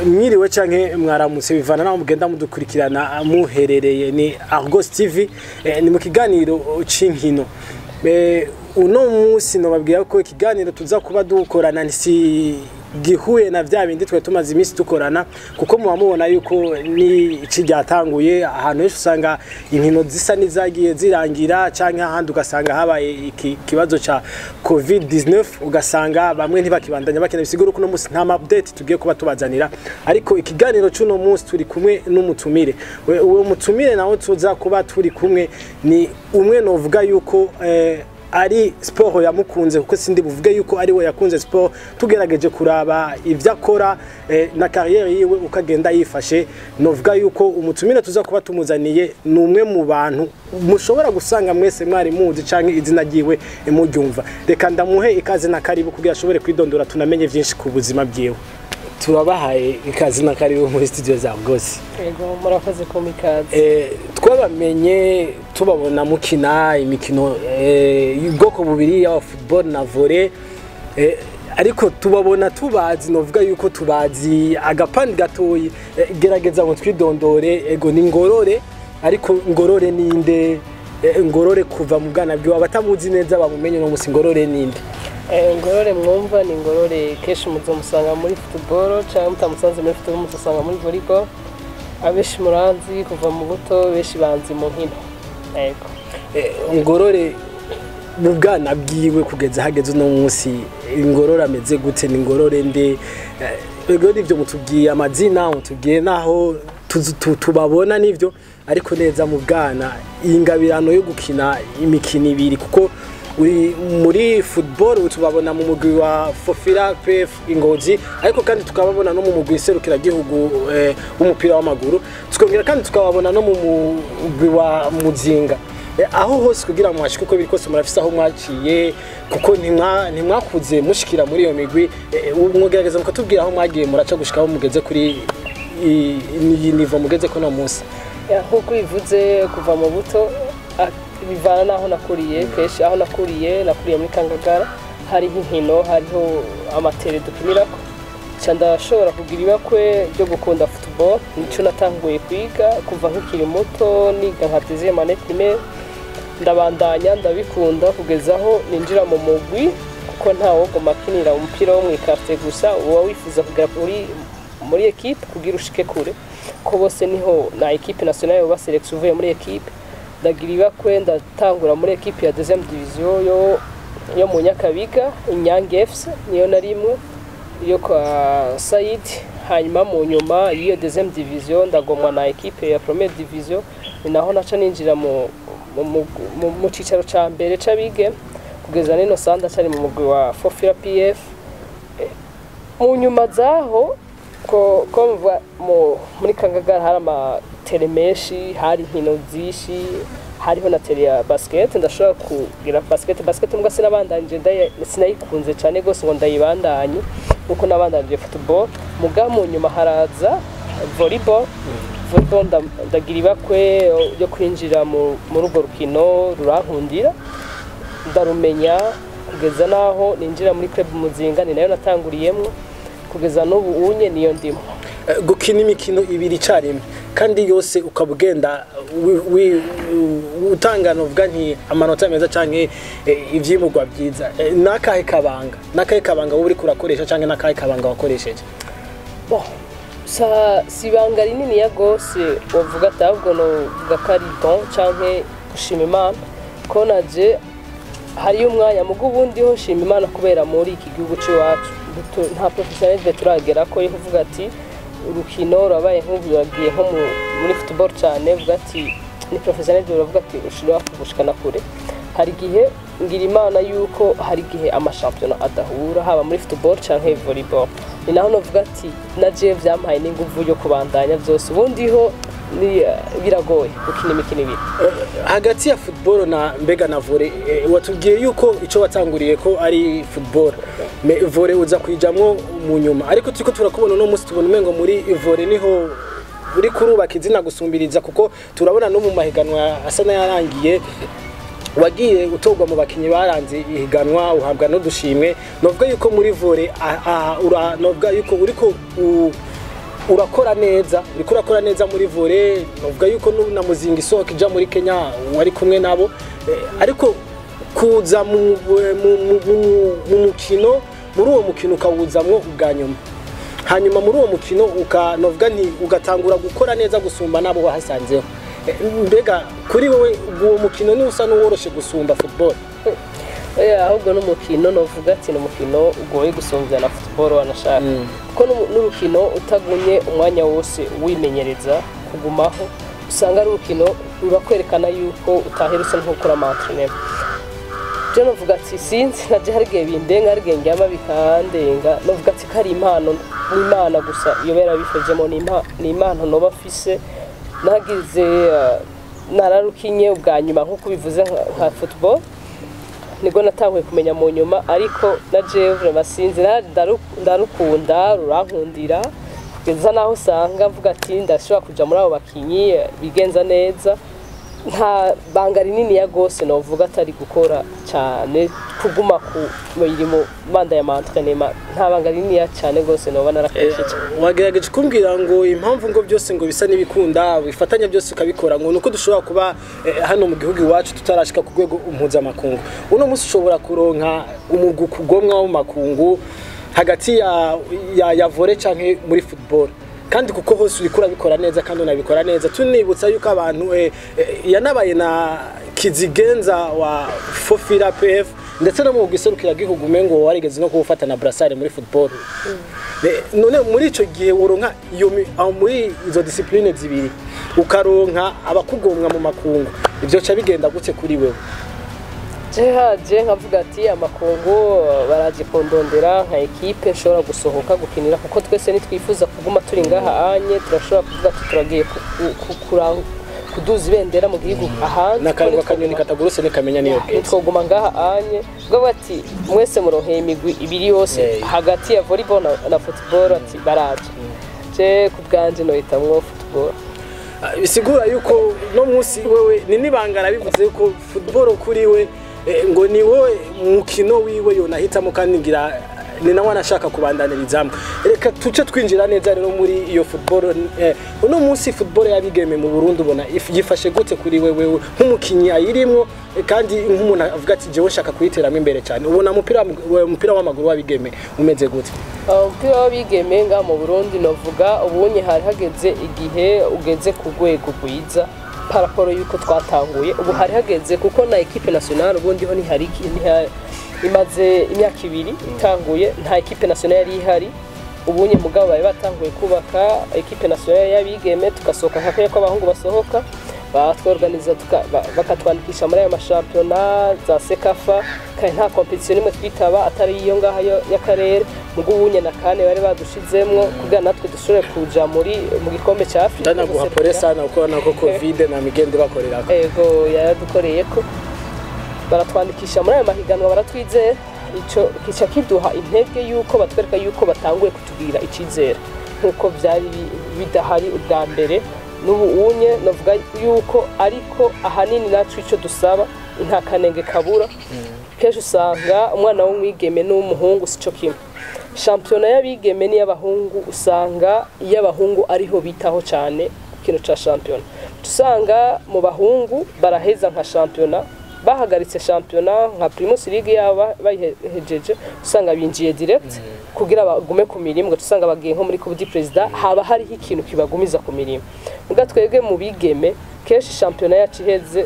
mwiriwe canke mwaramutse bivana naho mugenda mudukurikirana muherereye ni Argos TV ni mu kiganiro c'inkino uno munsi no babwira ko ikiganiro tuza kuba dukorana nsi gihuye na vya bindi twe tumaze imisi dukorana kuko mubona yuko ni iki ryatanguye ahantu henshi usanga inkino zisa nizagiye zirangira canke ahandi ugasanga habaye iki kibazo ca COVID-19 ugasanga bamwe ntibakibandanya bakina bisigura ko no munsi nta update tugiye kuba tubazanira ariko ikiganiro cy'uno munsi turi kumwe n'umutumire uwo mutumire nawe tuza kuba turi kumwe ni umwe novuga yuko ari sport yamukunze kuko sindi buvuge yuko ari we yakunze sport tugerageje kuraba ivyo akora na carrière yiwe ukagenda yifashe novuga yuko umutumire tuza kuba tumuzaniye numwe mu bantu mushobora gusanga mwese mwari muzi canke izina giwe muryumva reka ndamuhe ikaze na karibu kugira ashobore kwidondora tunamenye vyinshi ku buzima bwiwe turabahaye ikaze na karibu muri studio za Argos. Yego murakoze ko mikaze. Twabamenye tubabona mukina imikino y'ubwoko bubiri ya football na volley ariko tubabona tubazi novuga yuko tubazi agapandi gatoyi gerageza ngo twidondore ego ni Ngorore ariko Ngorore ninde Ngorore kuva mu bwana bwe abatamuzi neza bamumenye no musi Ngorore ninde Ngorore mwumva ni Ngorore keshi muzomusanga muri football cyangwa mutamusanze muri football muzosanga muri volleyball abeshi muranzi kuva mu buto beshi banzi mu nkino yego Ngorore mu bwana bwiwe kugeza hageze no munsi Ngorore ameze gute ni Ngorore nde ego nivyo mutubwiye amazina mutubwiye naho tubabona nivyo ariko neza mu bwana ingabirano yo gukina imikino ibiri kuko muri football tubabona mu mugwi wa Fofira PF Ingozi ariko kandi tukababona no mu mugwi serukira gihugu w'umupira w'amaguru tukongera kandi tukababona no mu mugwi wa Muzinga aho hose kugira mu ashiko ko biri kose murafisa aho mwaciye kuko ntimwakuze mushikira muri iyo migwi umwogerageza mukatubwira aho mwagiye muraca gushikaho mugeze kuri iyi nivo mugeze ko no munsi nkuko bivuze kuva mu buto bivana naho nakuriye keshi aho nakuriye muri Kangagara hariho inkino hariho amatere dukinirako ndashobora kugira ibakwe byo gukunda football nico natanguye kwiga kuva nkiri muto niga nka deuxième année primaire ndabandanya ndabikunda kugezaho ninjira mu mugwi kuko ntawo gumakinira umupira wo mu quartier gusa uwa wifuza kugera muri equipe kugira ushike kure ko bose niho na equipe nationale ba selection uvuye muri equipe ndagira ibakwe ndatangura muri equipe ya deuxième division yo mu Nyakabiga Inyange FC niyo narimwe yo kwa Said hanyuma mu nyuma iyo deuxième division ndagomwa na equipe ya première division naho naca ninjira mu cicaro ca mbere c'abige kugeza nino sanda cyari mu mugwi wa Fofira PF mu nyuma zaho ko muri Kangagara hari amatere menshi hari inkino zishi hariho na tele ya basket ndashobora kugira basket mbwa sinabandanje sinayikunze cyane gose ngo ndayibandanye uko nabandanje football muga mu nyuma haraza volleyball ndagira ibakwe yo kwinjira mu rugo rukino rurankundira ndarumenya kugeza naho ninjira muri club Muzinga ni nayo natanguriyemwe kugeza n'ubu unye niyo ndimo gukina imikino ibiri carimwe kandi yose ukabugenda utangana uvuga nti amanota meza canke ivyimugwa byiza nakahe kabanga uri kurakoresha canke nakahe kabanga wakoresheje sibanga rinini ya gose uvuga atabwo no gakari bon canke gushima Imana ko naje hari umwanya mugo ubundi ho shima Imana kubera muri iki gihugu cyacu nta professionnel turagera ko yivuga ati urukino rabaye nk'ubu yagiye nko muri football cyane vuga ati ni professionnel uravuga ati ushobora kugushikana kure hari gihe ngira Imana yuko hari gihe amashampiyona adahura haba muri football canke volleyball ni naho novuga ati naje vyampaye n'inguvu yo kubandanya byose ubundi ho biragoye gukina imikino ibiri hagati ya football na mbega na volley watubwiye yuko ico watanguriye ko ari football volley uza kwijamwo mu nyuma ariko turiko turakubona no musi tubona umengo muri volley niho uri kurubaka izina gusumbiriza kuko turabona no mu mahiganwa asa n'ayarangiye wagiye utogwa mu bakinyi baranze ihiganwa uhabwa no dushimwe novuga yuko muri volley novuga yuko uriko urakora neza uriko urakora neza muri volley novuga yuko na muzinga isohoka ija muri Kenya wari kumwe nabo ariko kuza mu mukino muri uwo mukino ukawuzamwo ubwa nyuma hanyuma muri uwo mukino ukanovuga nti ugatangura gukora neza gusumba nabo bahasanzeho mbega kuri wowe uwo mukino ni usa n'uworoshe gusumba football ahubwo n'umukino novuga ati n'umukino ugoye gusumbya na football wanashaka kuko n'urukino utagunye umwanya wose wimenyereza kugumaho usanga ari urukino rurakwerekana yuko utaherutse nko gukora entraînement je novuga ati sinzi naje hari gihe bindenga hari gihe njyama bikandenga novuga ati kari impano n'Imana gusa iyo yarabifejemo ni impano no bafise nagize nararukinye ubwa nyuma nkuko bivuze nka football nibwo natanguye kumenya mu nyuma ariko na jewe basinzi ndarukunda rurankundira kugeza naho usanga avuga ati ndashobora kuja muri abo bakinyi bigenza neza nta banga rinini ya gose novuga atari gukora cyane kuguma ku mirimo banda ya entraînement nta banga rinini cyane gose no banarakeshe wagerageje kumbwira ngo impamvu ngo byose ngo bisa nibikunda bifatanya byose ukabikora ngo nuko dushobora kuba hano mu gihugu iwacu tutarashika ku rwego mpuzamakungu uno musi ushobora kuronka umugwi kugomwa mu makungu hagati ya volley canke muri football kandi kuko hose urikura bikora neza kandi unabikora neza tunibutsa yuko abantu yanabaye na kizigenza wa Fofira PF ndetse no mu giserukira gihugu mengo warigeze no kubufata na brassard muri football none muri ico gihe uronka iyo muri izo discipline zibiri ukaronka abakugomwa mu makungu ivyo ca bigenda gute kuri wewe je nkavuga ati amakungu baraje kondondera nka equipe nshobora gusohoka gukinira kuko twese nitwifuza kuguma turi ngaha anye turashobora kuvuga ati turagiye kuduza ibendera mu gihugu ahandi nakarwa kanyoni kataguruse nikamenya niyo twoguma ngaha anye bwo bati mwese muroheye imigwi ibiri yose hagati ya volleyball na football ati baraje je kubganje no hitamwo football bisigura yuko no musi wewe nibangara bivuze yuko football kuri we ngo ni wowe mukino wiwe yonahitamo kandi ngira ni nawe anashaka kubandanirizamu reka tuce twinjira neza rero muri iyo football uno munsi football yabigeme mu Burundi ubona yifashe gute kuri wewe nk'umukinyi ayirimwo kandi nk'umuntu avuga ati jewe shaka kuyiteramo imbere cyane ubona umupira w'amaguru wabigeme umeze gute umupira wabigeme nga mu Burundi novuga ubunye hari hageze igihe ugeze ku rwego rwiza paraporo yuko twatanguye ubu hari hageze kuko na equipe nationale ubundi ho ni hari imaze imyaka ibiri itanguye nta equipe nationale yari ihari ubunye mugabo bari batanguye kubaka equipe nationale y'abigeme tugasohoka nka ko abahungu basohoka batworganiza bakatwandikisha muri ayo mashampiyona za Sekafa kandi nta competition imwe twitaba atari iyo ngaha y'akarere mugo ubunye na kane bari badushizemwo kugira natwe dushobore kuja mu gikombe cya Afrika ndanaguha pole sana uko nako covid na migende bakorerako ego yaradukoreyeko baratwandikisha muri ayo mahiganwa baratwizera ico kica kiduha intege yuko batwereka yuko batanguye kutubwira icizere nkuko byari bidahari ubwa mbere n'ubu unye navuga yuko ariko ahanini nacu ico dusaba nta kanenge kabura kesho usanga umwana w'umwigeme n'umuhungu sico kimwe championa y'abigeme ni y'abahungu usanga y'abahungu ariho bitaho cyane kino ca championa usanga mu bahungu baraheza nka championa bahagaritse championa nka Primus League yaba bayihejeje usanga binjiye direct kugira bagume ku mirimo usanga bagiye nko muri Coupe du President haba hari ikintu kibagumiza ku mirimo muga twebwe mu bigeme keshi championa yaciheze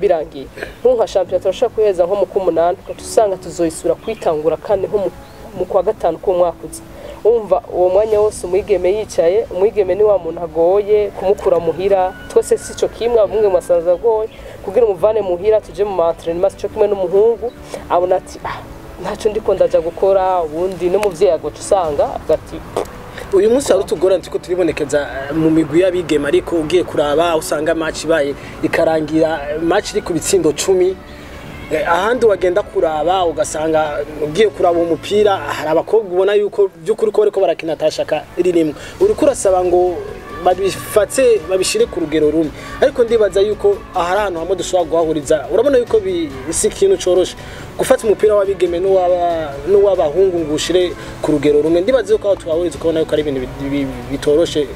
birangiye nka championa turashaka kuheza nko mu kumunani usanga tuzoyisura kwitangura kandi nko mu kwa gatanu ko mwakuze umva uwo mwanya wose umwigeme yicaye umwigeme ni wa muntu agoye kumukura muhira twese sico kimwe abumwe masanza agoye kugira umuvane muhira tuje mu entraînement sico kimwe n'umuhungu abona ati ntaco ndiko ndaja gukora ubundi n'umuvyeyi agoca usanga agati uyu munsi hari utugorane tuko turibonekeza mu migwi y'abigeme ariko ugiye kuraba usanga match baye ikarangira match iri ku bitsindo 10 ahandi wagenda kuraba ugasanga ugiye kuraba umupira hari abakobwa ubona yuko byukuri ko bariko barakina tashaka ririmo uri kurasaba ngo babifatse babishire ku rugero rumwe ariko ndibaza yuko ahari ahantu hamwe dushobora guhahuriza urabona yuko si ikintu coroshe gufata umupira w'abigeme n'uw'abahungu ngo ushire ku rugero rumwe ndibaza yuko aho twahuriza ukabona yuko ari ibintu bitoroshe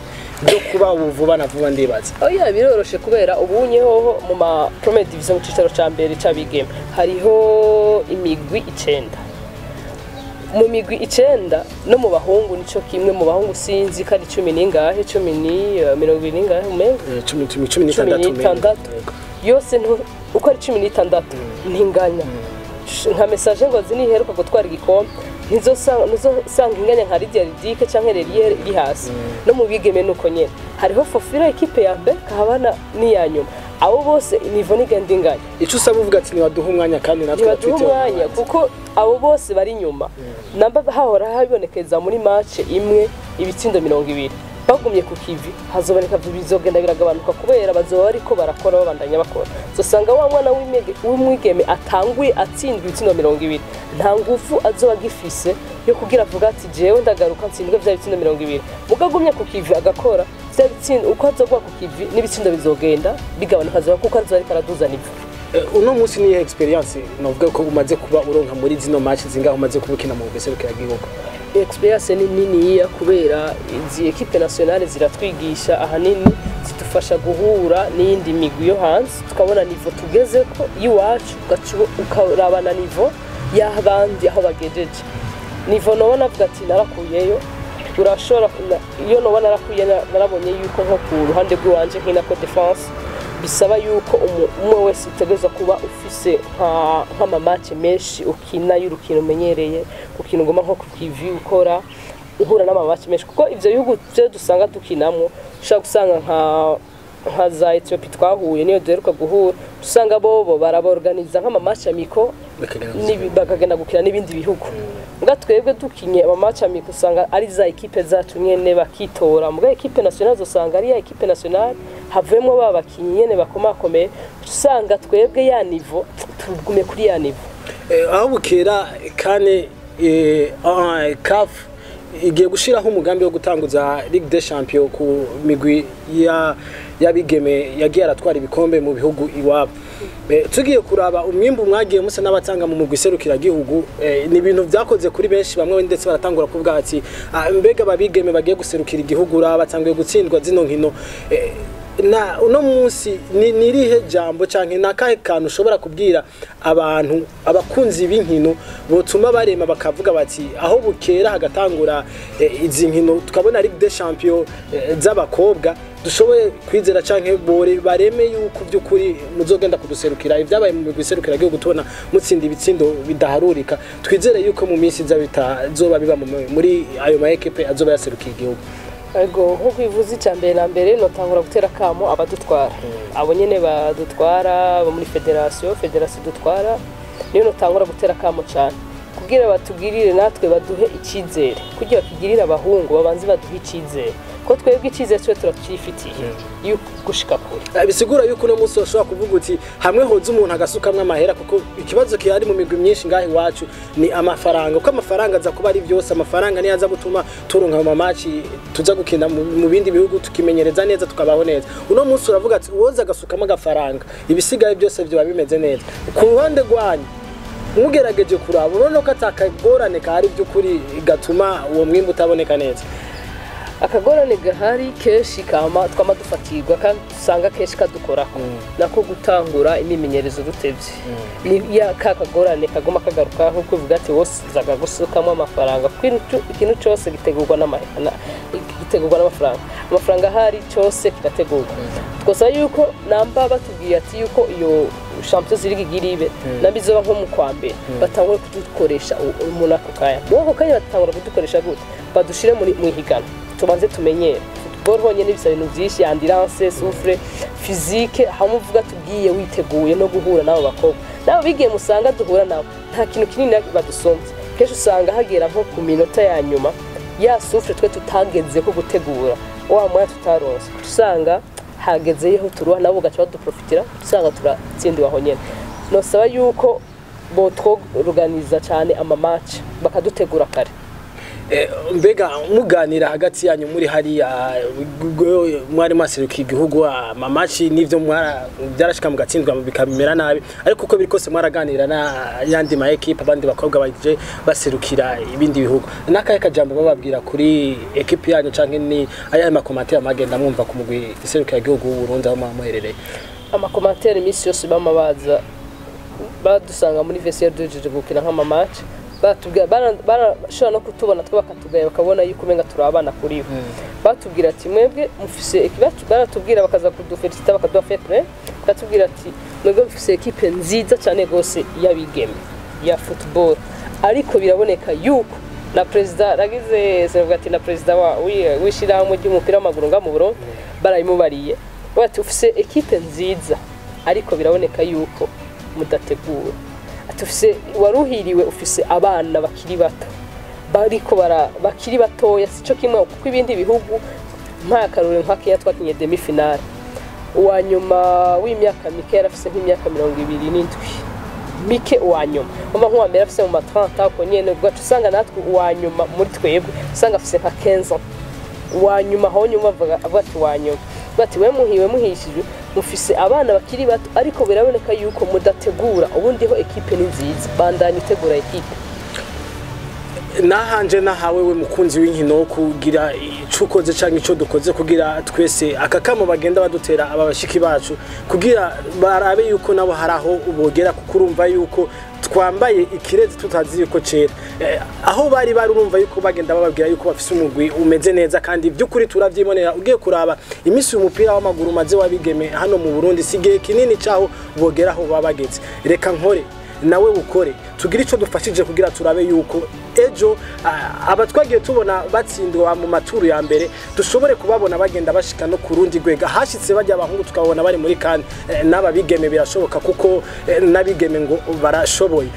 byo kuba vuba na vuba ndibaza oya biroroshe kubera ubunye hoho mu ma premier division mu cicaro ca mbere c'abigeme hariho imigwi 9 mu migwi 9 no mu bahungu nico kimwe mu bahungu sinzi kari 10 ningahe 10 20 ningahe umenga 16 yose uko ari 16 ntinganya nka message ngo ziniheruka gutwara igikombe ntizosanga inganya nka Lydia Ridike canke Relier iri hasi no mu bigeme nuko nyene hariho Fofira equipe ya mbere kahabana ni ya nyuma abo bose nivo nigenda inganya ico usaba uvuga ati niwaduha umwanya kandi natwe batwite umwanya kuko abo bose bari nyuma namba hahora habonekeza muri match imwe ibitsindo 200 bagumye ku kivi hazoboneka bizogenda biragabanuka kubera bazoba ariko barakora babandanya bakora zosanga wa mwana w'umwigeme atanguye atsindwa ibitsindo 200 nta ngufu azoba gifise yo kugira avuga ati jewe ndagaruka ntsindwe vya bitsindo 200 mugagumye ku kivi agakora vya bitsindo uko azogwa ku kivi n'ibitsindo bizogenda bigabanuka azoba kuko azoba ariko araduzana ivu uno munsi ni experience novuga ko umaze kuba uronka muri zino match zingaho umaze kubukina mu guserukira gihugu experience nini ya kubera izi equipe nationale ziratwigisha ahanini zidufasha guhura n'indi migwi yo hanze tukabona niveau tugeze ko iwacu ukarabana niveau y'abandi aho bagejeje niveau nobona avuga ati narakuyeyo urashora iyo nobona narakuye narabonye yuko nko ku ruhande rw'iwanje nkina ko defense bisaba yuko umwe wese utegeza kuba ufise nka match menshi ukina y'urukino umenyereye ukina ngoma nko ku TV ukora uhura n'ama match menshi kuko ivyo bihugu byo dusanga dukinamwo ushaka gusanga nka za Ethiopia twahuye niyo duheruka guhura usanga bobo baraborganiza nk'ama match amiko bakagenda gukina n'ibindi bihugu nga twebwe dukinye ama match amiko usanga ari za equipe zacu nyene bakitora muga equipe nationale zosanga ari ya equipe nationale havemwe babakinyi nyene bakomakomeye usanga twebwe ya niveau tugume kuri ya niveau aho bukera kane CAF igiye gushiraho umugambi wo gutanguza Ligue des Champions ku migwi yabigeme yagiye aratwara ibikombe mu bihugu iwabo tugiye kuraba umwimbu mwagiye musa n'abatanga mu mugwi serukira gihugu ni ibintu byakoze kuri benshi bamwe ndetse baratangura kuvuga ati mbega babigeme bagiye guserukira igihugu batangiye gutsindwa zino nkino na uno munsi ni rihe jambo canke nakahe kantu ushobora kubwira abantu abakunzi b'inkino botuma barema bakavuga bati aho bukera hagatangura izi nkino tukabona Ligue des Champions z'abakobwa dushoboye kwizera canke bareme yuko byukuri muzogenda kuduserukira ivyabaye mu biserukira gihugu tubona mutsinda ibitsindo bidaharurika twizere yuko mu minsi zoba biba muri ayo ma equipe azoba yaserukiye igihugu ego nko kwivuza icambere na mbere notangura gutera kamo abadutwara abo nyene badutwara muri federation dutwara niyo notangura gutera kamo cyane kugira batugirire natwe baduhe ikizere kugira bakigirira abahungu babanze baduhe ikizere ko twebwe ikizere cyo turacifitiye yuko gushika kure bisigura yuko no munsi ushobora kuvuga uti hamwe hoza umuntu agasukamwe amahera kuko ikibazo kihari mu migwi myinshi ngahe iwacu ni amafaranga uko amafaranga aza kuba ari byose amafaranga niyo aza gutuma turonka mu match tuza gukina mu bindi bihugu tukimenyereza neza tukabaho neza uno munsi uravuga ati woza agasukamo agafaranga ibisigaye byose byo babimeze neza ku ruhande rwanyu mugerageje kuraba urabona ko atakagorane kahari by'ukuri gatuma uwo mwimbu utaboneka neza akagorane gahari keshi kama twama dufatirwa kandi usanga keshi kadukorako nako gutangura imimenyerezo dutevye ni ya kakagorane kagoma kagaruka nko kuvuga ati wose zaga gusukamo amafaranga ikintu cyose gitegurwa amafaranga hari cyose kirategurwa twose yuko namba batubwiye ati yuko iyo Champions League igiribe nabizoba nko mu kwambere batangura kudukoresha umuntu akokaya bo kanya batangura kudukoresha gute badushire muri higano tubanze tumenyere football honye n'ibisa bintu byinshi endurance souffle physique hamuvuga tugiye witeguye no guhura nabo bakobwa nabo bigiye musanga duhura nabo nta kintu kinini badusomye kesho usanga hagera nko ku minota ya nyuma ya souffle twe tutageze ko gutegura wa mwa tutaronse usanga hagezeyeho turuha nabo gacha baduprofitira usanga turatsindiwa aho nyene nosaba yuko bo tworuganiza cyane ama match bakadutegura kare mbega muganira hagati yanyu muri hariya mwari maserukiye igihugu amamaci n'ivyo byarashika mu gatsindwa bikamera nabi ariko uko biri kose mwaraganira na yandi ma equipe abandi bakobwa baje baserukira ibindi bihugu nakaye kajambo bababwira kuri equipe yanyu canke ni aya makomantere amagenda mwumva ku mugwi iserukira igihugu w'u Burundi aho muherereye amakomantere imisi yose bamabaza badusanga muri vestiaire dujeje gukina nk'amamaci batubwira barashobora no kutubona twe bakatugaya bakabona yuko umenga turabana kuri bo batubwira ati mwebwe mufise equipe baratubwira bakaza kudufelicita bakaduha fetre bakatubwira ati mwebwe mufise equipe nziza cyane gose y'abigeme ya football ariko biraboneka yuko na president ragize sevuga ati na president wishirahamwe ry'umupira w'amaguru nga mu Burundi barayimubariye bati ufise equipe nziza ariko biraboneka yuko mudategura atufise waruhiriwe ufise abana bakiri bato bariko bakiri batoya sico kimwe kuko ibindi bihugu nta karore nka Kenya twakinye demi finale uwanyuma w'imyaka mike yarafise nk'imyaka 27 mike uwanyuma umva nkuwa mbere afise mu ma 30 ko nyene bwacu usanga natwe uwanyuma muri twebwe usanga afise nka 15 uwanyuma ho nyuma avuga ati uwanyuma bati we muhishije mufise abana bakiri bato ariko biraboneka yuko mudategura ubundi ho equipe ni nziza bandanye itegura equipe nahanje nahawe we mukunzi w'inkino kugira icukoze canke ico dukoze kugira twese akakamo bagenda badutera ababashiki bacu kugira barabe yuko nabo haraho ubogera kukurumva yuko twambaye ikirezi tutazi yuko cera aho bari barumva yuko bagenda bababwira yuko bafise umugwi umeze neza kandi by'ukuri turavyibonera ugiye kuraba imisi y'umupira w'amaguru maze wabigeme hano mu Burundi sigiye kinini caho bogeraho babageze reka nkore nawe ukore tugira ico dufashije kugira turabe yuko ejo abatwagiye tubona batsindwa mu maturu ya mbere dushobore kubabona bagenda bashika no kurundi gwega hashitse bajya abahungu tukabona bari muri kan n'ababigeme birashoboka kuko nabigeme ngo barashoboye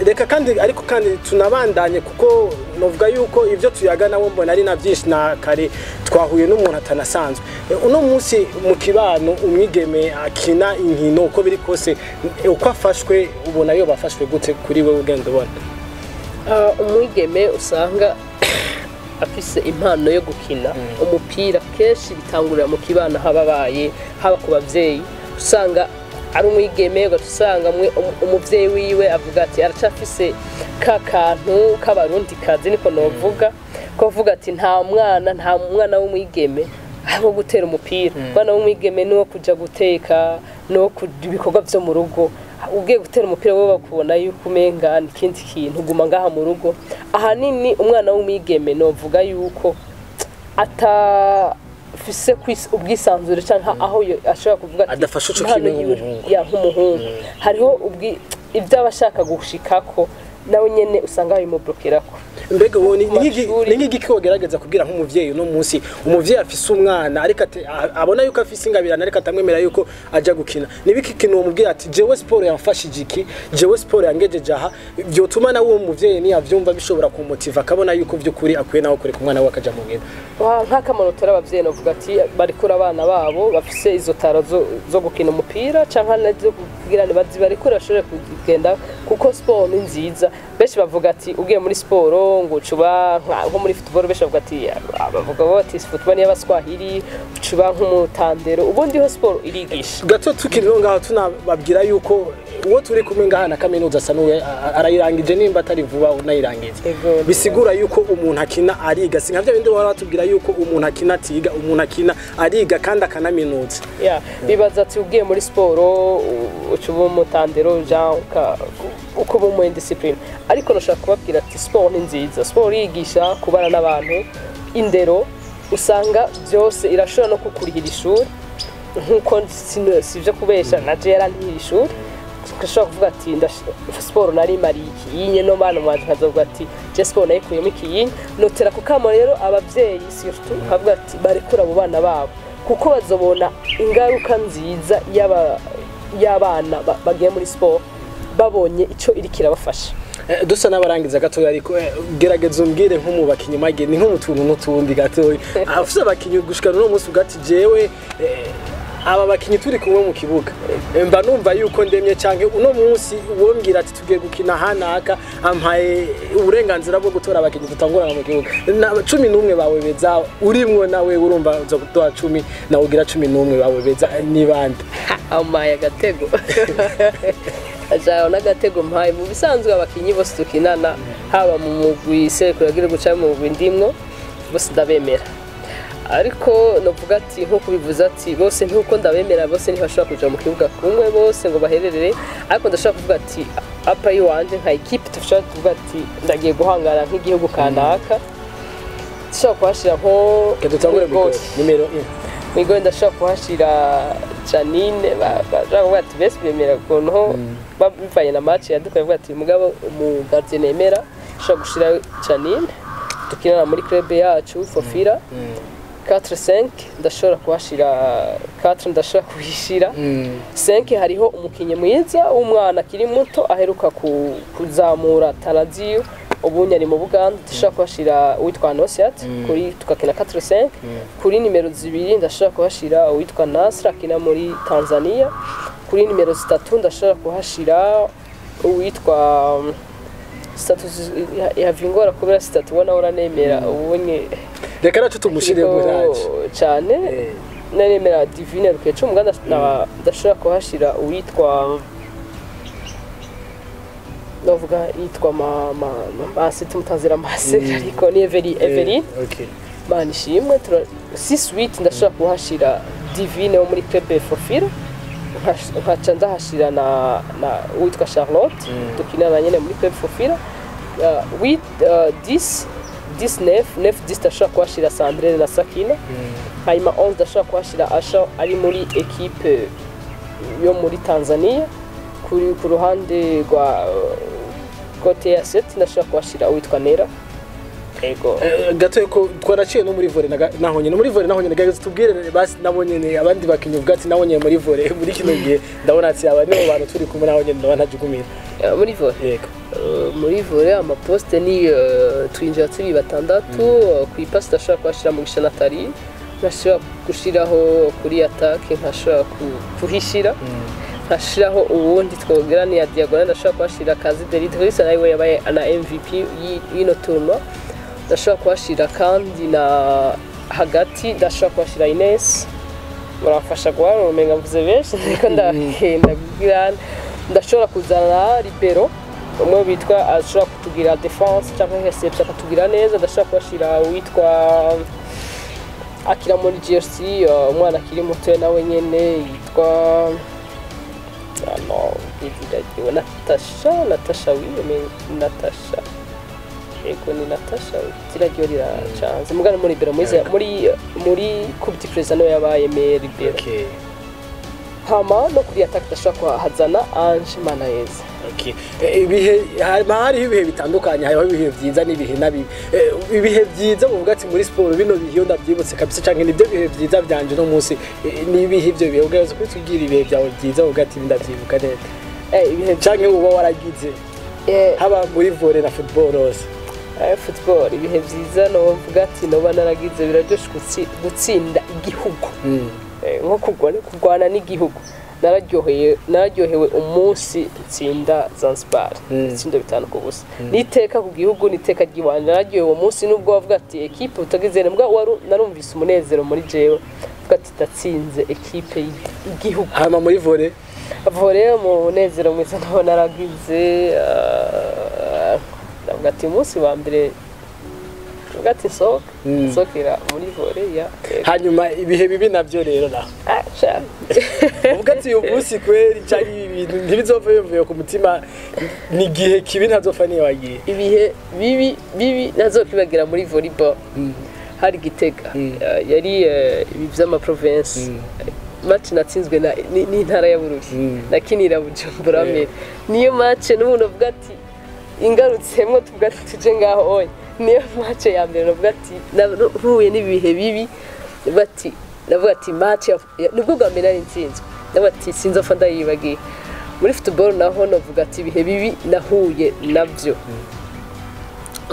reka kandi ariko kandi tunabandanye kuko novuga yuko ivyo tuyagana wo mbona ari na byinshi na kare twahuye n'umuntu atanasanzwe uno munsi mu kibano umwigeme akina inkino uko biri kose uko afashwe ubona yo bafashwe gute kuri we ugenda ubona umwigeme usanga afise impano yo gukina umupira kenshi bitangurira mu kibana hababaye haba ku bavyeyi usanga ari umwigeme ugasanga umuvyeyi wiwe avuga ati aracafise kakantu k'abarundi kazi niko novuga ko vuga ati nta mwana w'umwigeme aho gutera umupira bana w'umwigeme no kuja guteka no kubikorwa byo mu rugo ugiye gutera umupira wowe bakubona yuko umenga n'ikindi kintu guma ngaha mu rugo ahanini umwana w'umwigeme no vuga yuko atafise ubwisanzure cyangwa aho ashobora kuvuga ati adafasha cyo kimwe nk'umuhungu hariho ibyo abashaka gushikako nawe nyene usanga bimublokerako mbega woni n'igiki wogerageza kugira nk'umuvyeyi no munsi umuvyeyi afise umwana ariko abona yuko afise ingabirana ariko atamwemera yuko aja gukina nibiki kintu umubwira ati jewe sport yamfashije iki jewe sport yangejeje aha byotuma na uwo muvyeyi ni yavyumva bishobora kumutiva akabona yuko vy'ukuri akwiye nawe kure kumwana we akaja mu ngendo nk'akamanotera abavyeyi novuga ati barikura abana babo bafise izo taro zo gukina umupira canke nazo kugira bazi barikura bashobore kugenda kuko sport ni nziza benshi bavuga ati ugiye muri sport ngo cuba nko muri football besha bavuga ati bavuga bati football niya baswahili cuba nk'umutandero ubundi ho sport irigisha gato tukiriho ngaho tunababwira yuko uwo turi kumwe ngaha na kaminuza sanuwe arayirangije nimba atari vuba unayirangije bisigura yuko umuntu akina ariga sinka byo bindi baba batubwira yuko umuntu akina atiga umuntu akina ariga kandi akanaminuza bibaza ati ugiye muri sport ucuba umutandero janka uko bo mu discipline ariko nashaka kubabwira ati sport ni nziza sport yigisha kubana n'abantu indero usanga byose irashobora no kukurihira ishuri nkuko sivyo kubesha na jera ntishuri ukashobora kuvuga ati sport nari mariki yinye no bana mwaje kazovuga ati je sport nayikuyemo iki notera kukamo rero abavyeyi surtout kavuga ati barekura abo bana babo kuko bazobona ingaruka nziza y'abana bagiye muri sport babonye ico irikira bafasha dusa n'abarangiza gato ariko gerageza umbwire nk'umubakinyi mageni nk'umutuntu n'utundi gato afise abakinyi gushikana no munsi ugati jewe aba bakinyi turi kumwe mu kibuga mba numva yuko ndemye canke uno munsi wombwira ati tugiye gukina hanaka ampaye uburenganzira bwo gutora abakinyi dutangurana mu kibuga 11 bawe beza urimwo nawe urumva uzo gutora 10 nawe ugira 11 bawe beza ni bande amaye agatego ajaho n'agatego mpaye mu bisanzwe abakinyi bose tukinana haba mu mugwi sekuragira guca mu mugwi ndimwo bose ndabemera ariko novuga ati nko kubivuza ati bose ntuko ndabemera bose ntibashobora kuja mu kibuga kumwe bose ngo bahererere ariko ndashaka kuvuga ati apa yiwanje nka equipe tushaka kuvuga ati ndagiye guhangara nk'igihugu kanaka ndashaka kuhashira nko kedutangure nimero 1 Migo ndashaka kuhashira Janine baje kuvuga ati bese bemera kuntu bivanye na match yadukaye kuvuga ati mugabo mu gardien nemera ndashaka gushira Janine tukinana muri club yacu Fofira 4-5 ndashobora kuhashira 4 ndashobora kuhishira 5 hariho umukinyi mwiza umwana kiri muto aheruka kuzamura Taraziyo ubunya ari mu Buganda ndashobora kuhashira uwitwa Nosiat kuri tukakina 4-5 kuri nimero 2 ndashobora kuhashira uwitwa Nasra akina muri Tanzania kuri nimero 3 ndashobora kuhashira uwitwa status ya vingora kubera status ubona uranemera ubunye reka nacu tumushire buraje cyane nemera Divine Rukeco umuganda ndashobora kuhashira uwitwa novuga yitwa masi tumutazira masi ariko ni Evelyn okay mani shimwe 6-8 ndashobora kuhashira Divine wo muri club Fofira nkaca ndahashira na uwitwa Charlotte tukinana nyene muri club Fofira 10 ndashobora kuhashira Sandrine na Sakina hanyuma 11 ndashobora kuhashira Asha ari muri equipe yo muri Tanzania ku ruhande rwa kote ya 7 ndashobora kuhashira uwitwa Nera ego gato ko twaraciye no muri volley nahonye no muri volley nahonye nagaze tubwire basi nabonye abandi bakinyi ubwati nabonye muri volley muri kino gihe ndabona ati aba nibo bantu turi kumwe nahonye ndabona jugumira muri volley yego muri volley ama poste ni twinjira turi batandatu ku ipasi ndashobora kuhashira mu gishanatari ndashobora gushiraho kuri attack nkashobora kuhishira nkashiraho ubundi twogera ni ya diagonal ndashobora kuhashira Kazi Delidris nawe yabaye ana MVP y'ino tournoi ndashobora kuhashira kandi na hagati ndashobora kuhashira Ines murafasha guharumenga mvuze benshi ariko ndagenda ndashobora kuzana libero umwe bitwa ashobora kutugira defense cyangwa reception akatugira neza ndashobora kuhashira witwa akira muri jersey umwana akiri muto nawe nyene yitwa Natasha Natasha ego ni Natasha tiragyo rira chance mugana muri libero muri coupe du président no yabaye me libero okay hama no kuri attack ndashaka hazana Ange Manaeza okay ibihe hari ibihe bitandukanye hariho ibihe byiza n'ibihe nabi ibihe byiza uvuga ati muri sport bino bihe ndabyibutse kabisa canke nibyo bihe byiza byanje no munsi nibihe ibyo bihe ugaze kwitugira ibihe byawe byiza uvuga ati ndavyibuka neza ibihe canke uba waragize haba muri volley na football rose football ibihe byiza no uvuga ati no banaragize biraryoshe gutsinda igihugu nko kugwana n'igihugu nararyohewe umunsi tsinda Zanzibar tsindo 5 ku busa niteka ku gihugu niteka ry'iwanje nararyohewe umunsi nubwo bavuga ati equipe utagizene mbwa narumvise umunezero muri jewe vuga ati tatsinze equipe y'igihugu hama muri volley mu munezero mwiza naho naragize navuga ati umunsi wa mbere gati sokera muri volley ya hanyuma ibihe bibi navyo rero na ubwati ubusi kweri cyari ibintu ntibizova yumviye ku mutima ni gihe kibi ntazopfa niyo wagiye ibihe bibi nazokibagira muri volleyball hari Gitega yari ibi vy'ama province match natsinzwe ni ntara ya Bururi nakinira Bujumbura mbere niyo match n'umuntu uvuga ati ingarutsemo tuvuga ati tuje ngaho oya niyo match ya mbere navuga ati nahuye n'ibihe bibi bati navuga ati match nibwo bwa mbere nari nsinzwe navuga ati sinzofa ndayibagiye muri football naho navuga ati ibihe bibi nahuye navyo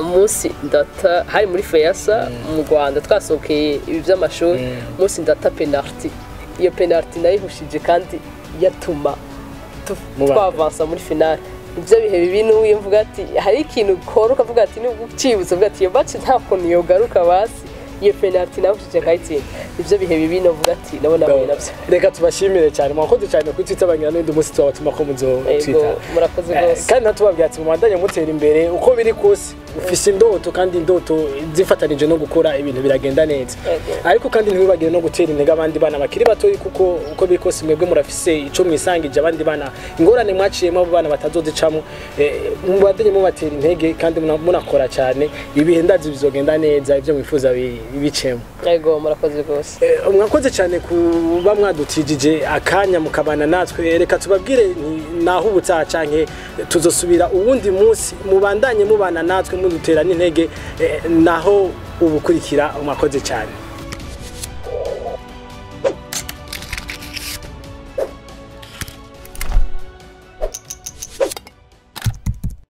umunsi ndata hari muri Feyasa mu Rwanda twasokeye ibi by'amashuri umunsi ndata penalty iyo penalty nayihushije kandi yatuma twavansa muri finale ibyo bihe bibi n'uyu mvuga ati hari ikintu ukora uvuga ati nubwo ucibutse uvuga ati iyo match nta kuntu yogaruka basi iyo penalty nahushije kayitsinda ibyo bihe bibi novuga ati nabona nabyo reka tubashimire cyane mwakoze cyane kuri Twitter abangira n'undi munsi tubatuma ko muzo Twitter murakoze gose kandi natubabwiye ati mumandanye mutera imbere uko biri kose ufise indoto kandi indoto zifatanije no gukora ibintu biragenda neza ariko kandi ntibibagire no gutera intege abandi bana bakiri bato kuko uko biri kose mwebwe murafise ico mwisangije abandi bana ingorane mwaciyemo abo bana batazozicamo mubandanye mubatera intege kandi munakora cyane ibihe ndazi bizogenda neza ibyo mwifuza bicemo yego murakoze gose mwakoze cyane kuba mwadutijije akanya mukabana natwe reka tubabwire naho ubutaha canke tuzosubira uwundi munsi mubandanye mubana natwe mudutera n'intege naho ubukurikira mwakoze cyane